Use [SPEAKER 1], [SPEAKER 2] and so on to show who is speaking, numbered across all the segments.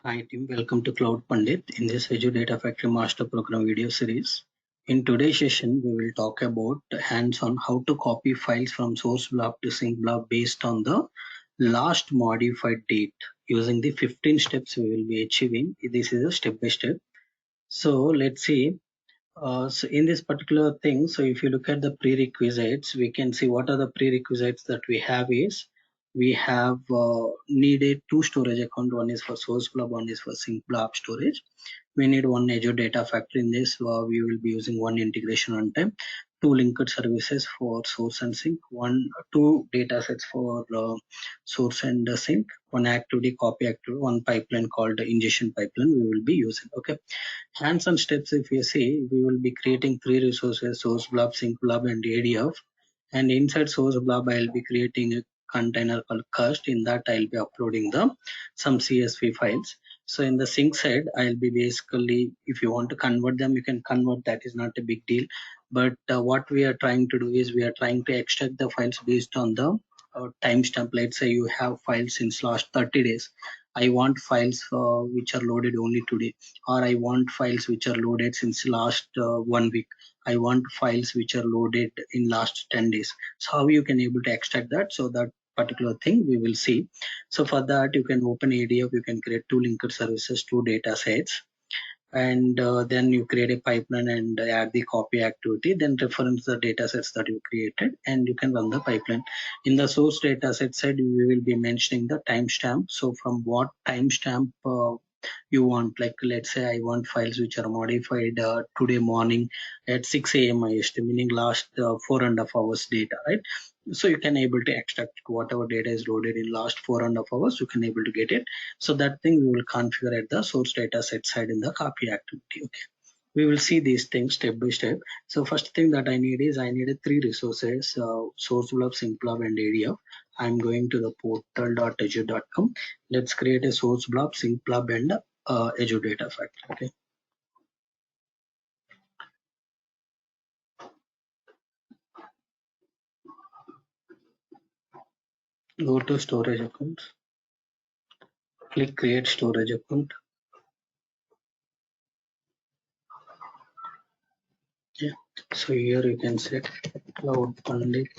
[SPEAKER 1] Hi team, welcome to Cloud Pandit in this Azure Data Factory Master Program video series. In today's session, we will talk about hands-on how to copy files from source blob to sync blob based on the last modified date using the 15 steps we will be achieving. This is a step-by-step. So let's see. So in this particular thing, so if you look at the prerequisites, we can see what are the prerequisites that we have is we have needed two storage account. One is for source blob, one is for sync blob storage. We need one Azure Data Factory. In this, we will be using one integration runtime, two linked services for source and sync, two data sets for source and sync, one activity copy activity, one pipeline called the ingestion pipeline we will be using. Okay. Hands-on steps, if you see, we will be creating three resources: source blob, sync blob, and ADF. And inside source blob, I'll be creating a container called cust. In that, I'll be uploading some CSV files. So in the sync side, I'll be basically, if you want to convert them, you can convert. That is not a big deal. But what we are trying to do is we are trying to extract the files based on the timestamp. Let's say you have files since last 30 days. I want files which are loaded only today, or I want files which are loaded since last 1 week. I want files which are loaded in last 10 days. So how you can able to extract that? So that particular thing we will see. So for that, you can open ADF, you can create two linked services, two data sets, and then you create a pipeline and add the copy activity, then reference the data sets that you created, and you can run the pipeline. In the source data set side, we will be mentioning the timestamp. So from what timestamp you want, like let's say I want files which are modified today morning at 6 a.m. IST, meaning last 4.5 hours data, right? So you can able to extract whatever data is loaded in last 4.5 hours, you can able to get it. So that thing we will configure at the source data set side in the copy activity. Okay, we will see these things step by step. So first thing that I need is I needed three resources: source blob, sync blob, and ADF. I'm going to the portal.azure.com. Let's create a source blob, sync blob, and Azure Data Factory. Okay. Go to storage accounts. Click create storage account. Yeah. So here you can set Cloud Pandit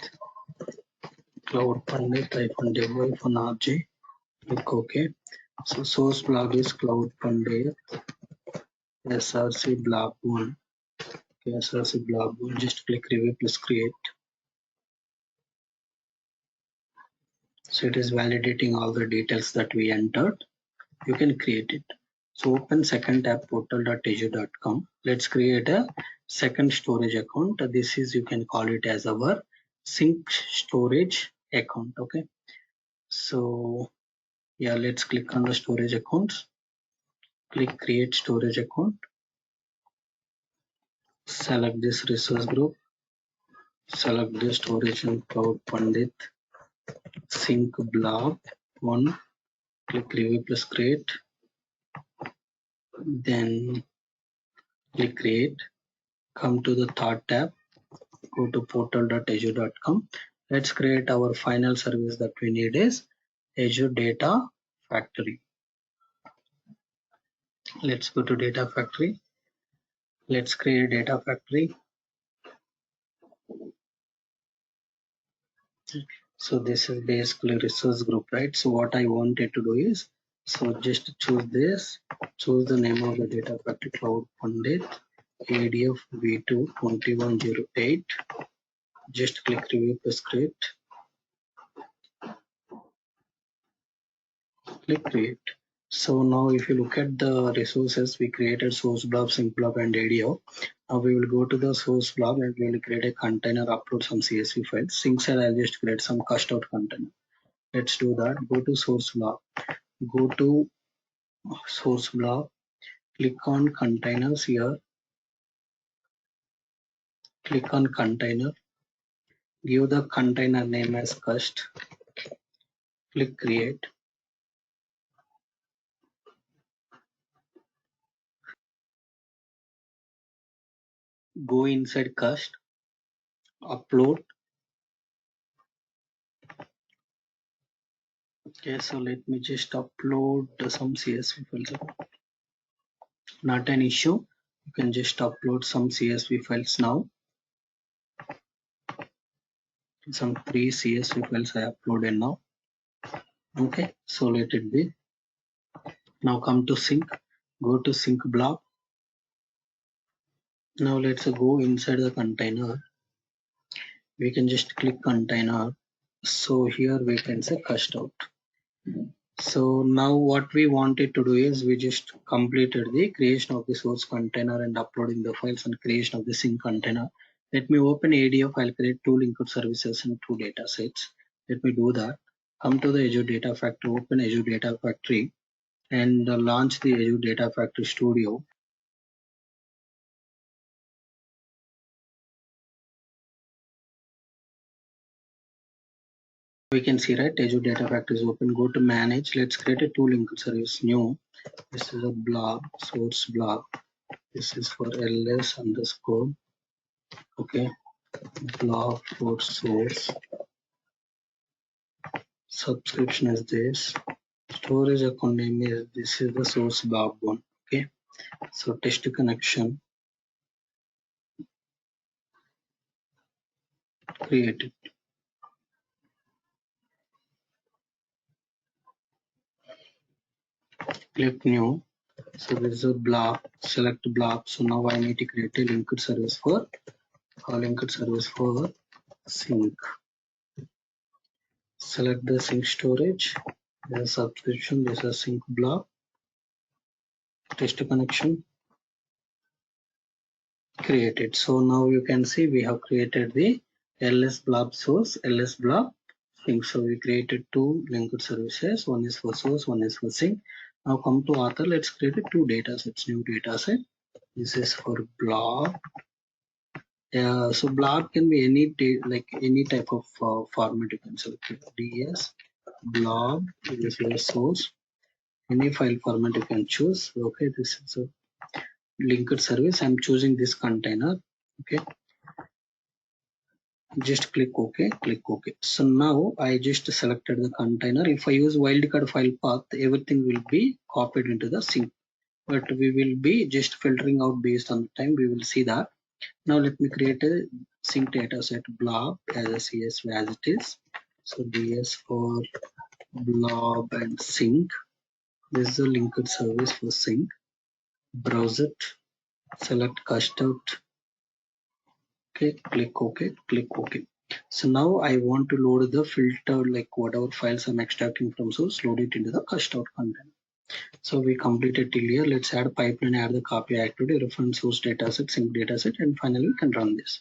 [SPEAKER 1] -dev-rj. Click OK. So source blob is Cloud Pandit src blob 1. Okay, src blob 1. Just click review plus create. So it is validating all the details that we entered. You can create it. So open second tab portal.azure.com. Let's create a second storage account. This is, you can call it as our sync storage account. Okay. So yeah, let's click on the storage accounts. Click create storage account. Select this resource group. Select the storage and Cloud Pandit sync blob 1. Click review plus create. Then click create. Come to the third tab. Go to portal.azure.com. Let's create our final service that we need is Azure Data Factory. Let's go to Data Factory. Let's create Data Factory. So this is basically resource group, right? So what I wanted to do is, so just choose this, choose the name of the Data Factory Cloud Pandit ADF v2 2108. Just click review plus create. Click create. So now if you look at the resources, we created source blob, sync blob, and ADF. Now we will go to the source blob and we will create a container, upload some CSV files. Sync side, I'll just create some cast out container. Let's do that. Go to source blob. Go to source blob. Click on containers here. Click on container. Give the container name as cust. Click create. Go inside cust. Upload. Okay, so let me just upload some CSV files. Not an issue. You can just upload some CSV files now. Some 3 CSV files I uploaded now. Okay, so let it be. Now come to sync. Go to sync block. Now let's go inside the container. We can just click container. So here we can say cast out. So now what we wanted to do is we just completed the creation of the source container and uploading the files and creation of the sync container. Let me open ADF. I'll create 2 linked services and 2 data sets. Let me do that. Come to the Azure Data Factory, open Azure Data Factory and launch the Azure Data Factory Studio. We can see right Azure Data Factory is open. Go to manage. Let's create a 2 linked service new. This is a blob, source blob. This is for ls underscore. Okay, blob for source. Subscription is this. Storage account name is this is the source blob one. Okay, so test connection created. Click new. So this is a blob. Select blob. So now I need to create a linked service for sync. Select the sync storage. There's a subscription. There's a sync blob. Test connection created. So now you can see we have created the ls blob source, ls blob sync. So we created 2 linked services. One is for source, one is for sync. Now come to author. Let's create 2 data sets. New data set. This is for blob. So blob can be any like any type of format. You can select ds blob. This is a source. Any file format you can choose. Okay, this is a linked service. I'm choosing this container. Okay, just click OK, click OK. So now I just selected the container. If I use wildcard file path, everything will be copied into the sync, but we will be just filtering out based on the time. We will see that. Now let me create a sync data set blob as a CSV as it is. So ds for blob and sync. This is a linked service for sync. Browse it, select cast out. Okay, click OK, click OK. So now I want to load the filter, like whatever files I'm extracting from source, load it into the cast out container. So we completed till here. Let's add pipeline, add the copy activity, reference source dataset, sync dataset, and finally we can run this.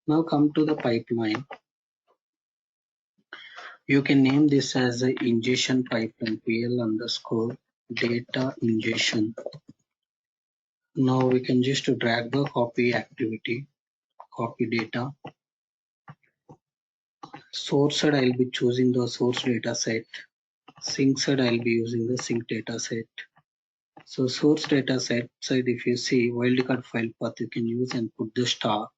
[SPEAKER 1] Now come to the pipeline. You can name this as a ingestion pipeline, PL underscore data ingestion. Now we can just drag the copy activity, copy data. Source side I'll be choosing the source data set. Sync side I'll be using the sync data set. So source data set side, if you see wildcard file path, you can use and put the star.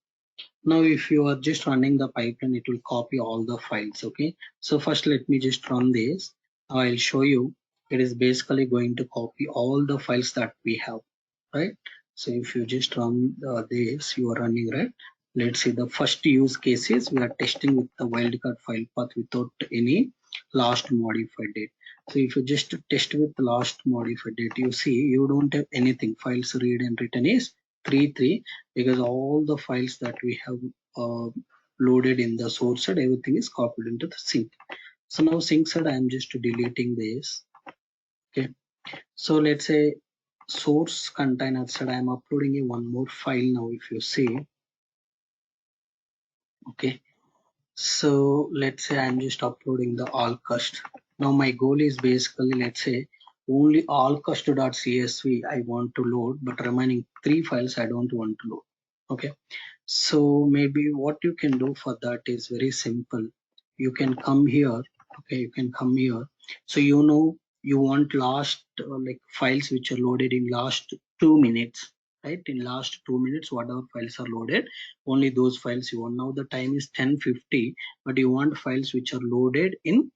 [SPEAKER 1] Now if you are just running the pipeline, it will copy all the files. Okay, so first let me just run this. I'll show you. It is basically going to copy all the files that we have, right? So if you just run this, you are running, right? Let's see, the first use cases we are testing with the wildcard file path without any last modified date. So if you just test with the last modified date, you see you don't have anything. Files read and written is 3 because all the files that we have loaded in the source side, everything is copied into the sync. So now sync side, I am just deleting this. Okay, so let's say source container side, I am uploading a one more file now. If you see, okay, so let's say I'm just uploading the all cust. Now my goal is basically, let's say only all cust.csv I want to load, but remaining 3 files I don't want to load. Okay, so maybe what you can do for that is very simple. You can come here. Okay, you can come here. So you know you want last like files which are loaded in last 2 minutes, right? In last 2 minutes, whatever files are loaded, only those files you want. Now the time is 10:50, but you want files which are loaded in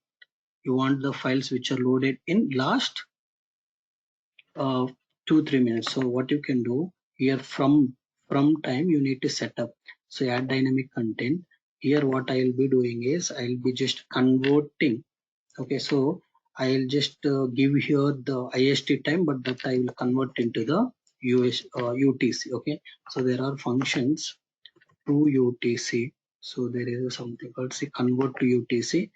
[SPEAKER 1] You want the files which are loaded in last 2-3 minutes. So what you can do here, from time you need to set up. So add dynamic content. Here what I will be doing is I'll be just converting. Okay, so I'll just give here the IST time, but that I will convert into the UTC. Okay, so there are functions to UTC. So there is something called say convert to UTC.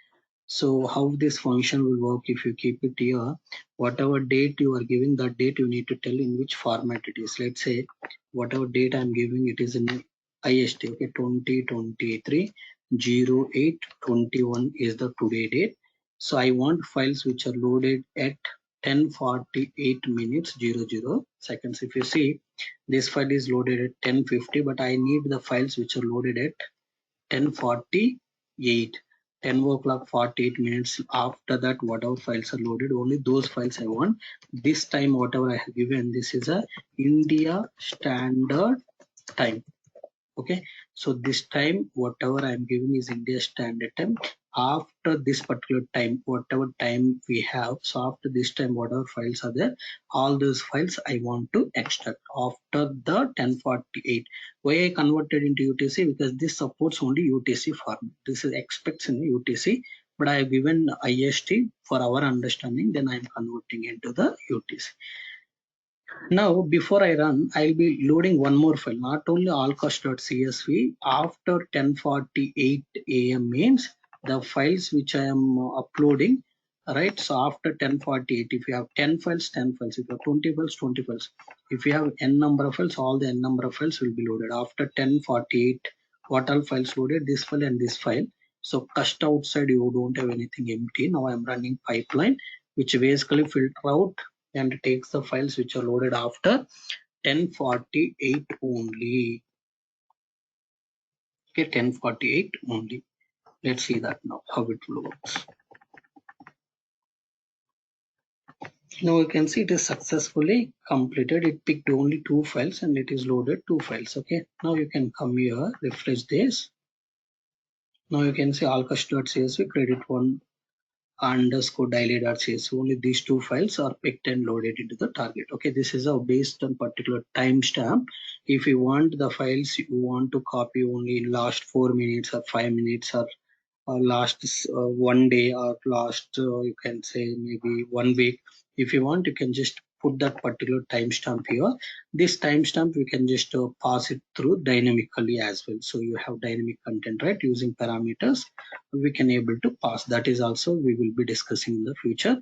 [SPEAKER 1] So how this function will work, if you keep it here, whatever date you are giving, that date you need to tell in which format it is. Let's say whatever date I'm giving, it is in IST. Okay, 2023 0821 is the today date. So I want files which are loaded at 10:48 minutes 00 seconds. If you see, this file is loaded at 10:50, but I need the files which are loaded at 10:48. 10 o'clock 48 minutes after that, whatever files are loaded, only those files I want. This time whatever I have given, this is a India standard time. Okay, so this time whatever I'm giving is India standard time. After this particular time, whatever time we have, so after this time whatever files are there, all those files I want to extract after the 10:48. Why I converted into UTC? Because this supports only UTC format. This is expects in UTC, but I have given IST for our understanding, then I am converting into the UTC. Now, before I run, I'll be loading one more file, not only allcost.csv. After 10:48 a.m. means the files which I am uploading, right? So after 10:48, if you have 10 files, 10 files. If you have 20 files, 20 files. If you have n number of files, all the n number of files will be loaded. After 10:48, what all files loaded? This file and this file. So cust outside, you don't have anything empty. Now I'm running pipeline, which basically filter out and takes the files which are loaded after 10:48 only. Okay, 10:48 only. Let's see that now how it works. Now you can see it is successfully completed. It picked only 2 files and it is loaded 2 files. Okay, now you can come here, refresh this. Now you can see allcust.csv credit 1 underscore daily.cs. Only these 2 files are picked and loaded into the target. Okay, this is a based on particular timestamp. If you want the files you want to copy only in last 4 minutes or 5 minutes or last 1 day or last you can say maybe 1 week, if you want you can just put that particular timestamp here. This timestamp we can just pass it through dynamically as well. So you have dynamic content, right? Using parameters we can able to pass. That is also we will be discussing in the future.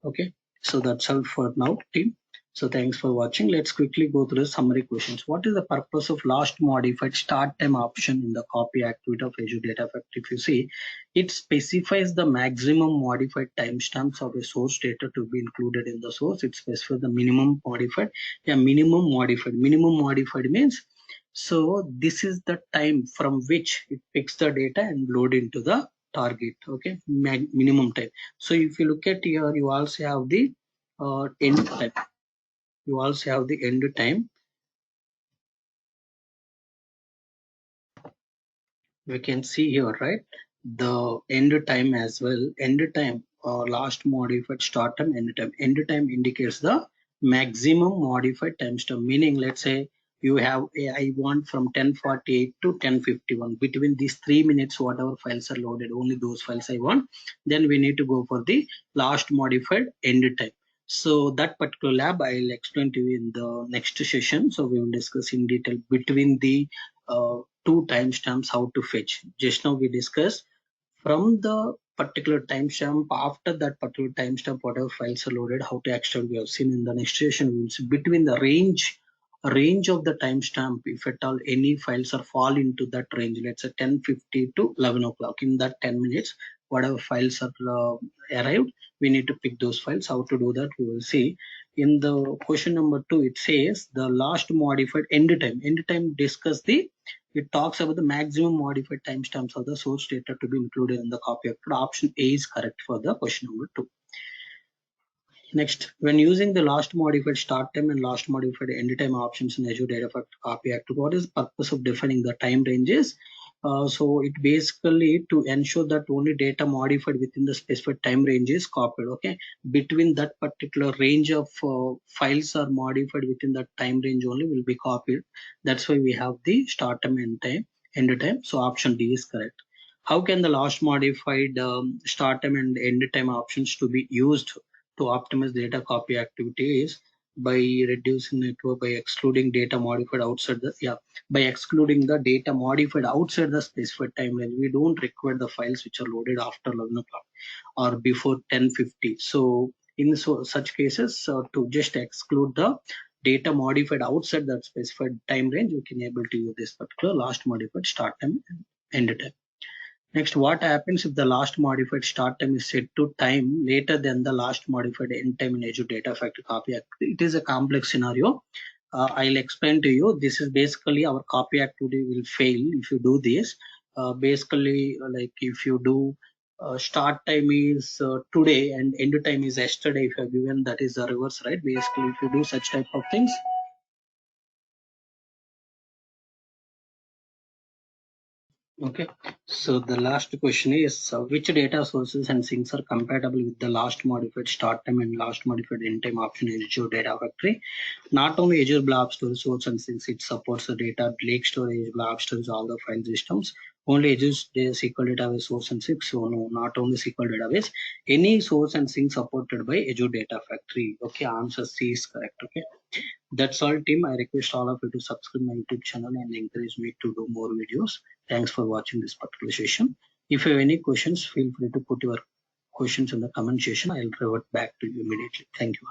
[SPEAKER 1] Okay, so that's all for now, team. So thanks for watching. Let's quickly go through the summary questions. What is the purpose of last modified start time option in the copy activity of Azure Data Factory? If you see, it specifies the maximum modified timestamps of a source data to be included in the source. It specifies the minimum modified. Yeah, minimum modified. Minimum modified means, so this is the time from which it picks the data and load into the target. Okay, minimum time. So if you look at here, you also have the end time. You also have the end time. We can see here, right? The end time as well. End time, last modified start time, end time. End time indicates the maximum modified timestamp. Meaning, let's say you have I want from 10:48 to 10:51. Between these 3 minutes, whatever files are loaded, only those files I want. Then we need to go for the last modified end time. So that particular lab I'll explain to you in the next session. So we will discuss in detail between the 2 timestamps how to fetch. Just now we discussed from the particular timestamp, after that particular timestamp whatever files are loaded, how to extract. We have seen in the next session. We will see between the range of the timestamp, if at all any files are fall into that range, let's say 10:50 to 11 o'clock, in that 10 minutes whatever files are arrived, we need to pick those files. How to do that we will see in the question number 2. It says the last modified end time. End time discuss the, it talks about the maximum modified timestamps of the source data to be included in the copy actor. Option A is correct for the question number 2. Next, when using the last modified start time and last modified end time options in Azure Data Factory copy actor, what is the purpose of defining the time ranges? So it basically to ensure that only data modified within the specified time range is copied. Okay, between that particular range of files are modified within that time range only will be copied. That's why we have the start time and time end time. So option D is correct. How can the last modified start time and end time options to be used to optimize data copy activities by reducing network by excluding data modified outside the by excluding the data modified outside the specified time range. We don't require the files which are loaded after 11 o'clock or before 10:50. So in such cases, to just exclude the data modified outside that specified time range, we can able to use this particular last modified start time and end time. Next, what happens if the last modified start time is set to time later than the last modified end time in Azure Data Factory copy? It is a complex scenario. I'll explain to you. This is basically our copy activity will fail if you do this. Basically, like if you do start time is today and end time is yesterday, if you are given that is the reverse, right? Basically, if you do such type of things, okay, so the last question is which data sources and things are compatible with the last modified start time and last modified end time option in Azure Data Factory? Not only Azure Blob Storage source and things, it supports the data lake storage, blob storage, all the file systems. Only Azure SQL database source and things, so no, not only SQL database. Any source and things supported by Azure Data Factory. Okay, answer C is correct. Okay. That's all, team. I request all of you to subscribe my YouTube channel and encourage me to do more videos. Thanks for watching this particular session. If you have any questions, feel free to put your questions in the comment section. I'll revert back to you immediately. Thank you.